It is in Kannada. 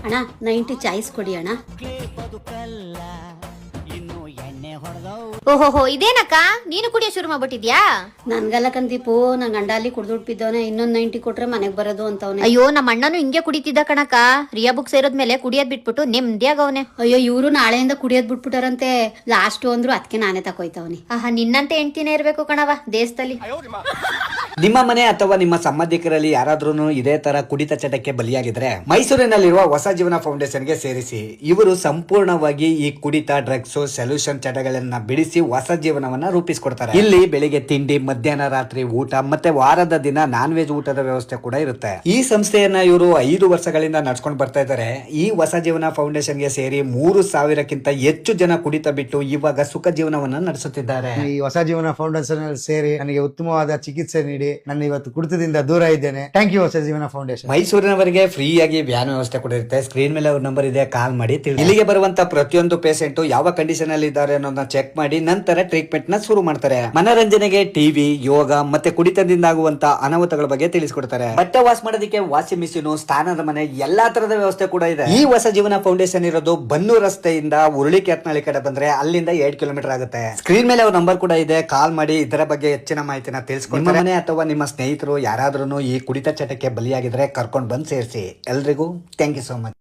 ಅಣ್ಣ 90 ಚಾಯ್ಸ್ ಕೊಡಿ ಅಣ್ಣ. ಓಹೋಹೋ, ಇದೇನಕ್ಕ ನೀನು ಕುಡಿಯೋ ಶುರು ಮಾಡ್ಬಿಟ್ಟಿದ್ಯಾ? ನನ್ಗಲ್ಲ ಕಂದೀಪು, ನನ್ ಗಂಡ ಅಲ್ಲಿ ಕುಡ್ದುಬಿದ್ದವನೆ. ಇನ್ನೊಂದ್ 90 ಕೊಟ್ರೆ ಮನೆಗ್ ಬರೋದು ಅಂತವನೆ. ಅಯ್ಯೋ, ನಮ್ಮ ಅಣ್ಣನು ಹಿಂಗೆ ಕುಡಿತಿದ್ದ ಕಣಕ. ರಿಯಾ ಬುಕ್ ಸೇರೋದ್ಮೇಲೆ ಕುಡಿಯೋದ್ ಬಿಟ್ಬಿಟ್ಟು ನೆಮ್ಮದಿಯಾಗವನೆ. ಅಯ್ಯೋ, ಇವ್ರು ನಾಳೆಯಿಂದ ಕುಡಿಯೋದ್ ಬಿಟ್ಬಿಟ್ಟಾರಂತೆ. ಲಾಸ್ಟ್ ಅಂದ್ರು ಅದಕ್ಕೆ ನಾನೇ ತಕೋಯ್ತವನಿ. ಆಹಾ, ನಿನ್ನಂತೆ ಹೆಂಡ್ತಿನೇ ಇರ್ಬೇಕು ಕಣವ ದೇಶದಲ್ಲಿ. ನಿಮ್ಮ ಮನೆ ಅಥವಾ ನಿಮ್ಮ ಸಂಬಂಧಿಕರಲ್ಲಿ ಯಾರಾದ್ರೂ ಇದೇ ತರ ಕುಡಿತ ಚಟಕ್ಕೆ ಬಲಿಯಾಗಿದ್ರೆ ಮೈಸೂರಿನಲ್ಲಿರುವ ಹೊಸ ಜೀವನ ಫೌಂಡೇಶನ್ಗೆ ಸೇರಿಸಿ. ಇವರು ಸಂಪೂರ್ಣವಾಗಿ ಈ ಕುಡಿತ, ಡ್ರಗ್ಸ್, ಸೊಲ್ಯೂಷನ್ ಚಟಗಳನ್ನ ಬಿಡಿಸಿ ಹೊಸ ಜೀವನವನ್ನ ರೂಪಿಸಿಕೊಡ್ತಾರೆ. ಇಲ್ಲಿ ಬೆಳಿಗ್ಗೆ ತಿಂಡಿ, ಮಧ್ಯಾಹ್ನ ರಾತ್ರಿ ಊಟ ಮತ್ತೆ ವಾರದ ದಿನ ನಾನ್ ವೆಜ್ ಊಟದ ವ್ಯವಸ್ಥೆ ಕೂಡ ಇರುತ್ತೆ. ಈ ಸಂಸ್ಥೆಯನ್ನ ಇವರು 5 ವರ್ಷಗಳಿಂದ ನಡ್ಸ್ಕೊಂಡು ಬರ್ತಾ ಇದ್ದಾರೆ. ಈ ಹೊಸ ಜೀವನ ಫೌಂಡೇಶನ್ಗೆ ಸೇರಿ 3,000ಕ್ಕಿಂತ ಹೆಚ್ಚು ಜನ ಕುಡಿತ ಬಿಟ್ಟು ಇವಾಗ ಸುಖ ಜೀವನವನ್ನ ನಡೆಸುತ್ತಿದ್ದಾರೆ. ಈ ಹೊಸ ಜೀವನ ಫೌಂಡೇಶನ್ ಸೇರಿ ನನಗೆ ಉತ್ತಮವಾದ ಚಿಕಿತ್ಸೆ ನೀಡಿ ನಾನು ಇವತ್ತು ಕುಡಿತದಿಂದ ದೂರ ಇದ್ದೇನೆ. ಥ್ಯಾಂಕ್ ಯು ಹೊಸ ಜೀವನ ಫೌಂಡೇಶನ್. ಮೈಸೂರಿನವರಿಗೆ ಫ್ರೀ ಆಗಿ ವ್ಯಾನ್ ವ್ಯವಸ್ಥೆ ಕೂಡ ಇರುತ್ತೆ. ಸ್ಕ್ರೀನ್ ಮೇಲೆ ಅವ್ರ ನಂಬರ್ ಇದೆ, ಕಾಲ್ ಮಾಡಿ ಇಲ್ಲಿಗೆ ಬರುವಂತ ಪ್ರತಿಯೊಂದು ಪೇಷಂಟ್ ಯಾವ ಕಂಡೀಷನ್ ಅಲ್ಲಿ ಇದ್ದಾರೆ ಅನ್ನೋದನ್ನ ಚೆಕ್ ಮಾಡಿ ನಂತರ ಟ್ರೀಟ್ಮೆಂಟ್ ನ ಶುರು ಮಾಡ್ತಾರೆ. ಮನರಂಜನೆಗೆ ಟಿವಿ, ಯೋಗ ಮತ್ತೆ ಕುಡಿತದಿಂದ ಆಗುವಂತ ಅನಾಹುತಗಳ ಬಗ್ಗೆ ತಿಳಿಸ್ಕೊಡ್ತಾರೆ. ಬಟ್ಟೆ ವಾಶ್ ಮಾಡೋದಕ್ಕೆ ವಾಷಿಂಗ್ ಮಿಷಿನ್, ಸ್ನಾನದ ಮನೆ, ಎಲ್ಲಾ ತರದ ವ್ಯವಸ್ಥೆ ಕೂಡ ಇದೆ. ಈ ಹೊಸ ಜೀವನ ಫೌಂಡೇಶನ್ ಇರೋದು ಬನ್ನೂರು ರಸ್ತೆಯಿಂದ ಉರುಳಿಕೆತ್ನಳ್ಳಿ ಕಡೆ ಬಂದ್ರೆ ಅಲ್ಲಿಂದ 8 ಕಿಲೋಮೀಟರ್ ಆಗುತ್ತೆ. ಸ್ಕ್ರೀನ್ ಮೇಲೆ ಅವ್ರ ನಂಬರ್ ಕೂಡ ಇದೆ, ಕಾಲ್ ಮಾಡಿ ಇದರ ಬಗ್ಗೆ ಹೆಚ್ಚಿನ ಮಾಹಿತಿನ ತಿಳಿಸ್ಕೊಡ್ತಾರೆ. ಮನೆ ಅಥವಾ ನಿಮ್ಮ ಸ್ನೇಹಿತರು ಯಾರಾದ್ರೂ ಈ ಕುಡಿತ ಚಟಕ್ಕೆ ಬಲಿಯಾಗಿದ್ರೆ ಕರ್ಕೊಂಡು ಬಂದು ಸೇರಿಸಿ. ಎಲ್ರಿಗೂ ಥ್ಯಾಂಕ್ ಯು ಸೋ ಮಚ್.